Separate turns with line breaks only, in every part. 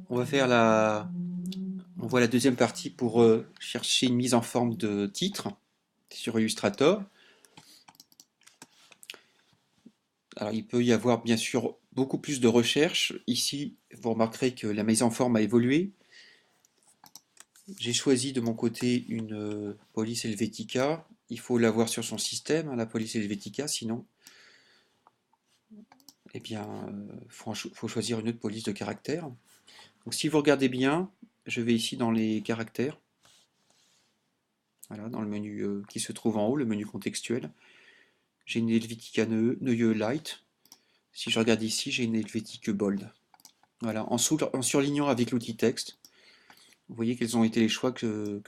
On va faire on voit la deuxième partie pour chercher une mise en forme de titre sur Illustrator. Alors il peut y avoir bien sûr beaucoup plus de recherches. Ici, vous remarquerez que la mise en forme a évolué. J'ai choisi de mon côté une police Helvetica. Il faut l'avoir sur son système, hein, la police Helvetica, sinon, eh bien, faut choisir une autre police de caractères. Donc si vous regardez bien, je vais ici dans les caractères, voilà, dans le menu qui se trouve en haut, le menu contextuel. J'ai une Helvetica Neue Light. Si je regarde ici, j'ai une Helvetica Bold. Voilà, en surlignant avec l'outil texte, vous voyez quels ont été les choix que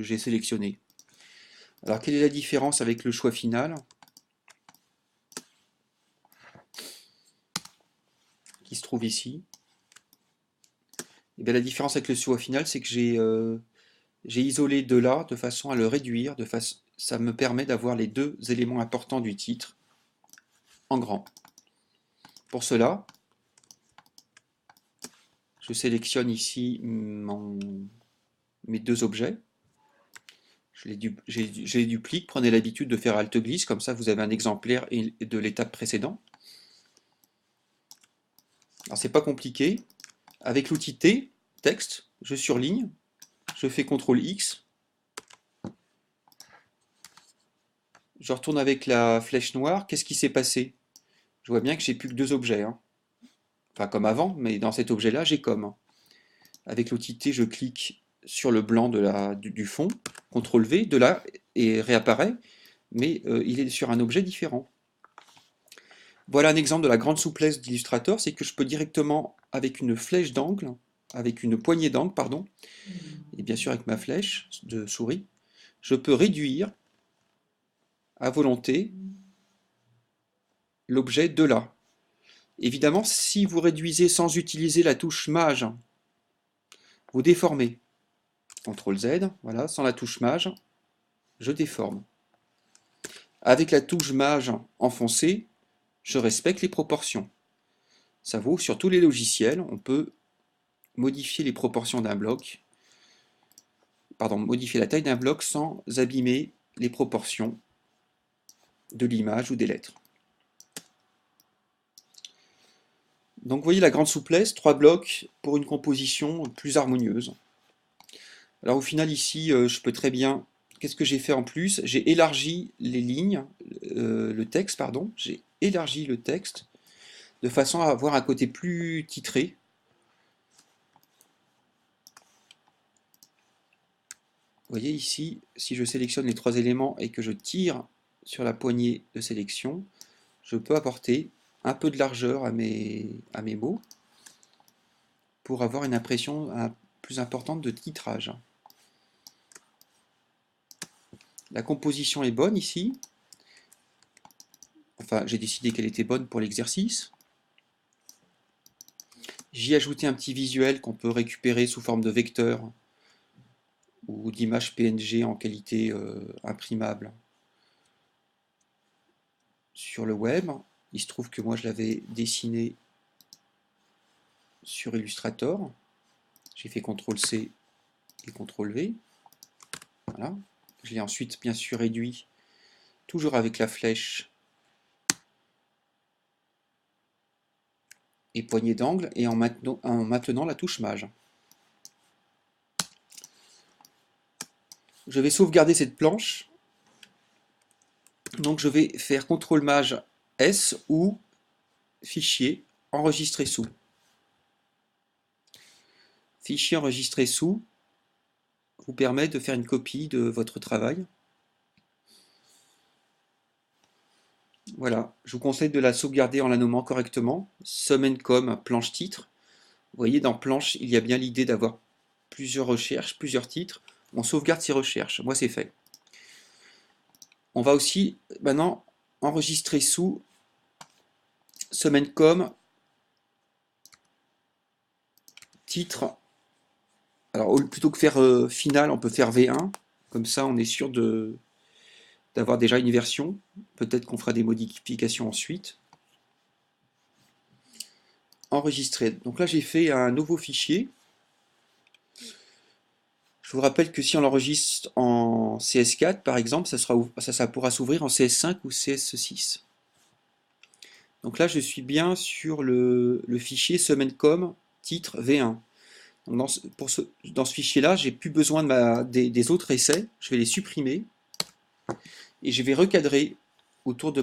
j'ai sélectionnés. Alors, quelle est la différence avec le choix final qui se trouve ici? Et bien, la différence avec le choix final, c'est que j'ai isolé de là de façon à le réduire. Ça me permet d'avoir les deux éléments importants du titre en grand. Pour cela, je sélectionne ici mes deux objets. Je les duplique. Prenez l'habitude de faire Alt-Glisse, comme ça vous avez un exemplaire de l'étape précédente. Alors c'est pas compliqué. Avec l'outil T, texte, je surligne, je fais CTRL X, je retourne avec la flèche noire. Qu'est-ce qui s'est passé? Je vois bien que j'ai plus que deux objets, hein. Enfin comme avant, mais dans cet objet-là, j'ai comme. Avec l'outil T, je clique sur le blanc du fond, CTRL V, de là, et réapparaît, mais il est sur un objet différent. Voilà un exemple de la grande souplesse d'Illustrator, c'est que je peux directement, avec une flèche d'angle, avec une poignée d'angle, pardon, et bien sûr avec ma flèche de souris, je peux réduire à volonté l'objet de là. Évidemment, si vous réduisez sans utiliser la touche Maj, vous déformez. CTRL Z, voilà, sans la touche Maj, je déforme. Avec la touche Maj enfoncée, je respecte les proportions. Ça vaut sur tous les logiciels, on peut modifier les proportions d'un bloc, modifier la taille d'un bloc sans abîmer les proportions de l'image ou des lettres. Donc vous voyez la grande souplesse, trois blocs pour une composition plus harmonieuse. Alors au final ici, je peux très bien... Qu'est-ce que j'ai fait en plus? J'ai élargi les lignes, le texte, pardon. J'ai élargi le texte de façon à avoir un côté plus titré. Vous voyez ici, si je sélectionne les trois éléments et que je tire sur la poignée de sélection, je peux apporter un peu de largeur à mes mots pour avoir une impression plus importante de titrage. La composition est bonne ici. Enfin, j'ai décidé qu'elle était bonne pour l'exercice. J'y ai ajouté un petit visuel qu'on peut récupérer sous forme de vecteur ou d'image PNG en qualité imprimable sur le web. Il se trouve que moi je l'avais dessiné sur Illustrator. J'ai fait CTRL-C et CTRL-V. Voilà. Je l'ai ensuite bien sûr réduit, toujours avec la flèche et poignée d'angle, et en maintenant la touche Maj. Je vais sauvegarder cette planche. Donc je vais faire CTRL Maj S ou Fichier, enregistrer sous. Fichier enregistré sous vous permet de faire une copie de votre travail. Voilà, je vous conseille de la sauvegarder en la nommant correctement. Sum and Com, planche titre. Vous voyez, dans planche, il y a bien l'idée d'avoir plusieurs recherches, plusieurs titres. On sauvegarde ces recherches. Moi, c'est fait. On va aussi maintenant enregistrer sous Sum and Com, titre. Alors, plutôt que faire final, on peut faire V1. Comme ça, on est sûr d'avoir déjà une version. Peut-être qu'on fera des modifications ensuite. enregistrer. Donc là, j'ai fait un nouveau fichier. Je vous rappelle que si on l'enregistre en CS4, par exemple, ça pourra s'ouvrir en CS5 ou CS6. Donc là, je suis bien sur le fichier semaine.com titre V1. Donc dans ce fichier-là, j'ai plus besoin des autres essais. Je vais les supprimer et je vais recadrer autour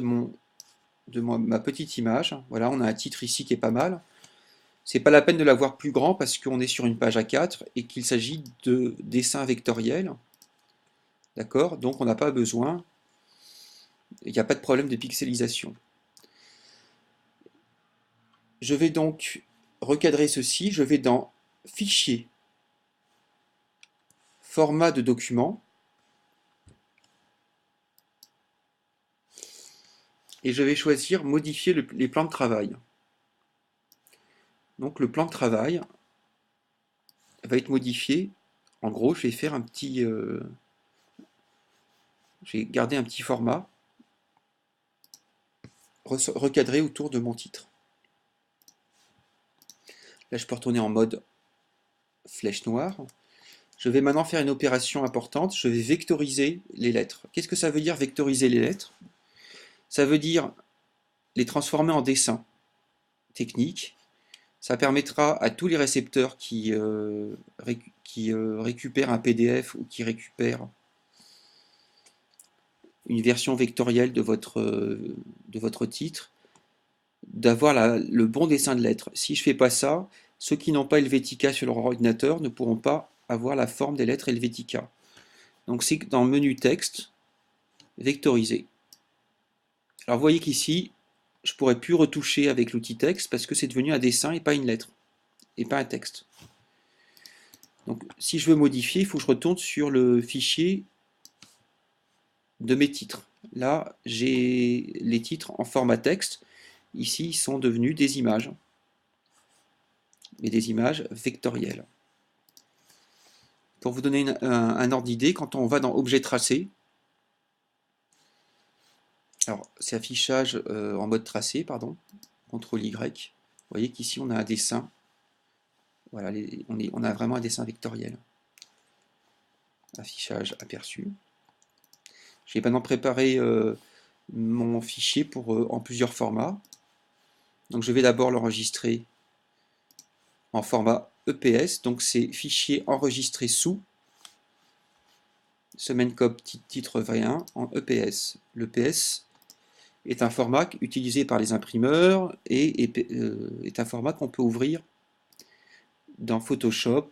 ma petite image. Voilà, on a un titre ici qui est pas mal. C'est pas la peine de l'avoir plus grand parce qu'on est sur une page A4 et qu'il s'agit de dessins vectoriels. D'accord? Donc on n'a pas besoin, il n'y a pas de problème de pixelisation. Je vais donc recadrer ceci, je vais dans Fichier, Format de document, et je vais choisir Modifier les plans de travail. Donc le plan de travail va être modifié. En gros, je vais faire je vais garder un petit format recadré autour de mon titre. Là, je peux retourner en mode flèche noire. Je vais maintenant faire une opération importante. Je vais vectoriser les lettres. Qu'est-ce que ça veut dire vectoriser les lettres? Ça veut dire les transformer en dessin technique. Ça permettra à tous les récepteurs qui récupèrent un PDF ou qui récupèrent une version vectorielle de votre titre d'avoir le bon dessin de lettres. Si je ne fais pas ça, ceux qui n'ont pas Helvetica sur leur ordinateur ne pourront pas avoir la forme des lettres Helvetica. Donc c'est dans le menu texte, vectoriser. Alors vous voyez qu'ici, je ne pourrais plus retoucher avec l'outil texte parce que c'est devenu un dessin et pas une lettre, et pas un texte. Donc si je veux modifier, il faut que je retourne sur le fichier de mes titres. Là, j'ai les titres en format texte. Ici, ils sont devenus des images, mais des images vectorielles. Pour vous donner un ordre d'idée, quand on va dans Objet tracé, alors c'est affichage en mode tracé, pardon, CTRL Y. Vous voyez qu'ici on a un dessin. Voilà, on a vraiment un dessin vectoriel. Affichage aperçu. J'ai maintenant préparé mon fichier en plusieurs formats. Donc je vais d'abord l'enregistrer en format EPS, donc c'est fichier enregistré sous semaine.com titre V1 en EPS. L'EPS est un format utilisé par les imprimeurs et est un format qu'on peut ouvrir dans Photoshop,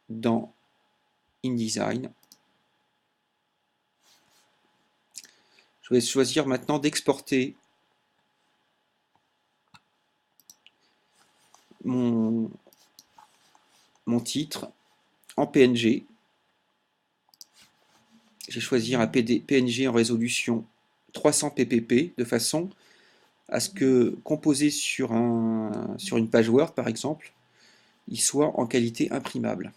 dans InDesign. Je vais choisir maintenant d'exporter mon titre en PNG. Je vais choisir un PNG en résolution 300 ppp de façon à ce que composé sur une page Word par exemple, il soit en qualité imprimable.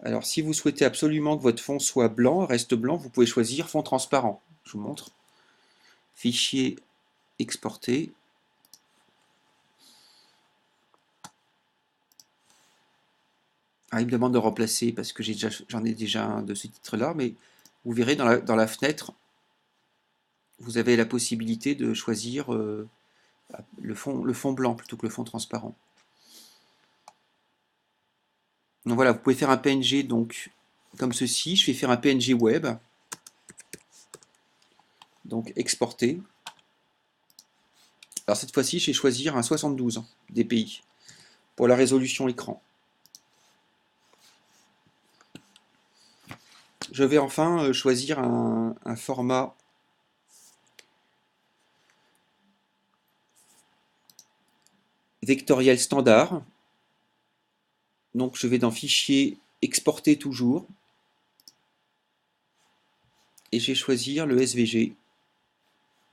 Alors si vous souhaitez absolument que votre fond soit blanc, reste blanc, vous pouvez choisir fond transparent. Je vous montre. Fichier exporté. Ah, il me demande de remplacer parce que j'en ai déjà un de ce titre-là, mais vous verrez dans la fenêtre, vous avez la possibilité de choisir le fond blanc plutôt que le fond transparent. Donc voilà, vous pouvez faire un PNG donc comme ceci. Je vais faire un PNG web. Donc exporter. Alors cette fois-ci, je vais choisir un 72 dpi pour la résolution écran. Je vais enfin choisir un format vectoriel standard. Donc je vais dans Fichier, Exporter toujours. Et je vais choisir le SVG.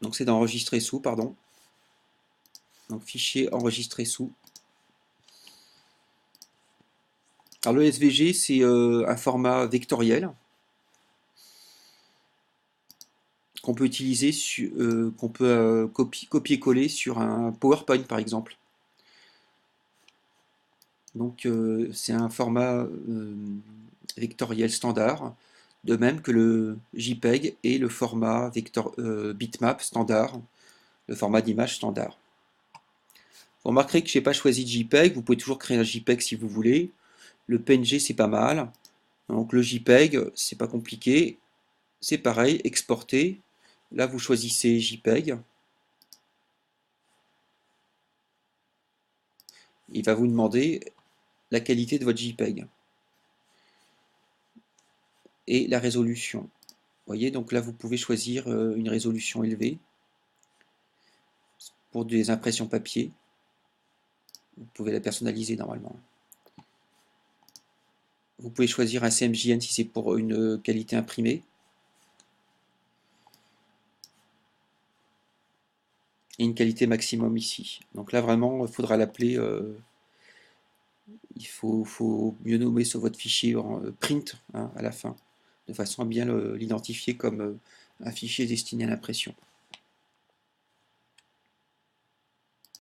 Donc c'est d'enregistrer sous, pardon. Donc Fichier, Enregistrer sous. Alors le SVG, c'est un format vectoriel qu'on peut utiliser, qu'on peut copier-coller sur un PowerPoint par exemple. Donc c'est un format vectoriel standard, de même que le JPEG et le format bitmap standard, le format d'image standard. Vous remarquerez que je n'ai pas choisi de JPEG, vous pouvez toujours créer un JPEG si vous voulez. Le PNG c'est pas mal. Donc le JPEG, c'est pas compliqué. C'est pareil, exporter. Là vous choisissez JPEG. Il va vous demander la qualité de votre JPEG et la résolution. Vous voyez, donc là vous pouvez choisir une résolution élevée pour des impressions papier. Vous pouvez la personnaliser normalement. Vous pouvez choisir un CMJN si c'est pour une qualité imprimée. Et une qualité maximum ici. Donc là vraiment, il faudra l'appeler, il faut mieux nommer sur votre fichier en print hein, à la fin, de façon à bien l'identifier comme un fichier destiné à l'impression.